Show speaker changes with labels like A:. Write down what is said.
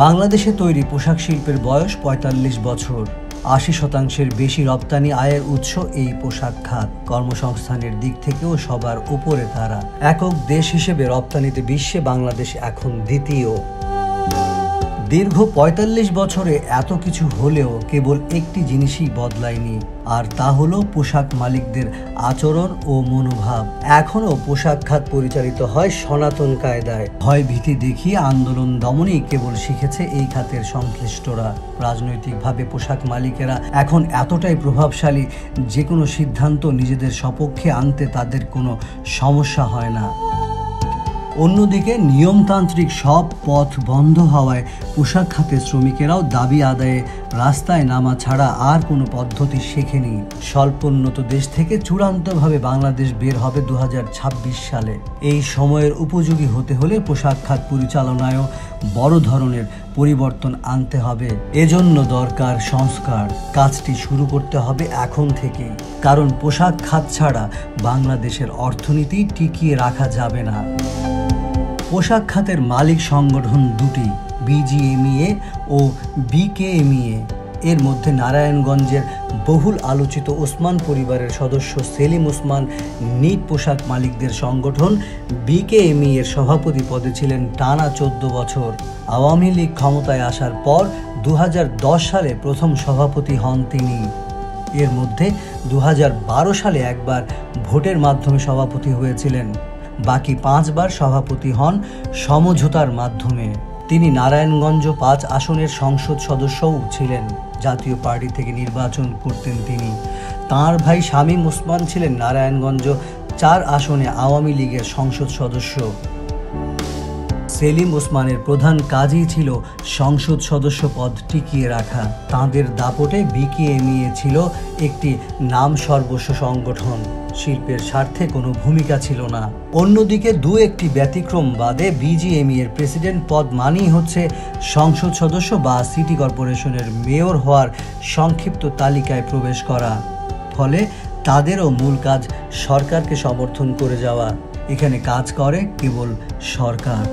A: বাংলাদেশে তৈরি পোশাক শিল্পের বয়স ৪৫ বছর। ৮০% বেশি রপ্তানি আয়ের উৎস এই পোশাক খাত। কর্মসংস্থানের দিক থেকেও সবার উপরে তারা। একক দেশ হিসেবে রপ্তানিতে বিশ্বে বাংলাদেশ এখন দ্বিতীয়। দীর্ঘ ৪৫ বছরে এত কিছু হলেও কেবল একটি জিনিসই বদলায়নি, আর তা হলো পোশাক মালিকদের আচরণ ও মনোভাব। এখনও পোশাক খাত পরিচালিত হয় সনাতন কায়দায়। ভয় ভীতি দেখিয়ে আন্দোলন দমনই কেবল শিখেছে এই খাতের সংশ্লিষ্টরা। রাজনৈতিকভাবে পোশাক মালিকেরা এখন এতটাই প্রভাবশালী, যে কোনো সিদ্ধান্ত নিজেদের সপক্ষে আনতে তাদের কোনো সমস্যা হয় না। অন্যদিকে নিয়মতান্ত্রিক সব পথ বন্ধ হওয়ায় পোশাক খাতের শ্রমিকেরাও দাবি আদায়ে রাস্তায় নামা ছাড়া আর কোনো পদ্ধতি শেখেনি। স্বল্পোন্নত দেশ থেকে চূড়ান্তভাবে বাংলাদেশ বের হবে ২০২৬ সালে। এই সময়ের উপযোগী হতে হলে পোশাক খাত পরিচালনায়ও বড় ধরনের পরিবর্তন আনতে হবে। এজন্য দরকার সংস্কার। কাজটি শুরু করতে হবে এখন থেকেই, কারণ পোশাক খাত ছাড়া বাংলাদেশের অর্থনীতি টিকিয়ে রাখা যাবে না। পোশাক খাতের মালিক সংগঠন দুটি, বিজিএমইএ ও বিকেএমইএ। এর মধ্যে নারায়ণগঞ্জের বহুল আলোচিত ওসমান পরিবারের সদস্য সেলিম ওসমান নিট পোশাক মালিকদের সংগঠন বিকেএমইএর সভাপতি পদে ছিলেন টানা ১৪ বছর। আওয়ামী লীগ ক্ষমতায় আসার পর ২০১০ সালে প্রথম সভাপতি হন তিনি। এর মধ্যে ২০১২ সালে একবার ভোটের মাধ্যমে সভাপতি হয়েছিলেন। বাকি 5 বার সভাপতি হন সমঝোতার মাধ্যমে। তিনি নারায়ণগঞ্জ 5 আসনের সংসদ সদস্যও ছিলেন। জাতীয় পার্টি থেকে নির্বাচন করতেন তিনি। তাঁর ভাই শামীম ওসমান ছিলেন নারায়ণগঞ্জ 4 আসনে আওয়ামী লীগের সংসদ সদস্য। সেলিম ওসমানের প্রধান কাজই ছিল সংসদ সদস্য পদ টিকিয়ে রাখা। তাঁদের দাপটে বিকেএমইএ ছিল একটি নাম সর্বস্ব সংগঠন। শিল্পের স্বার্থে কোনো ভূমিকা ছিল না। অন্যদিকে একটি ব্যতিক্রম বাদে বিজিএমইএর প্রেসিডেন্ট পদ মানেই হচ্ছে সংসদ সদস্য বা সিটি কর্পোরেশনের মেয়র হওয়ার সংক্ষিপ্ত তালিকায় প্রবেশ করা। ফলে তাদেরও মূল কাজ সরকারকে সমর্থন করে যাওয়া। এখানে কাজ করে কেবল সরকার।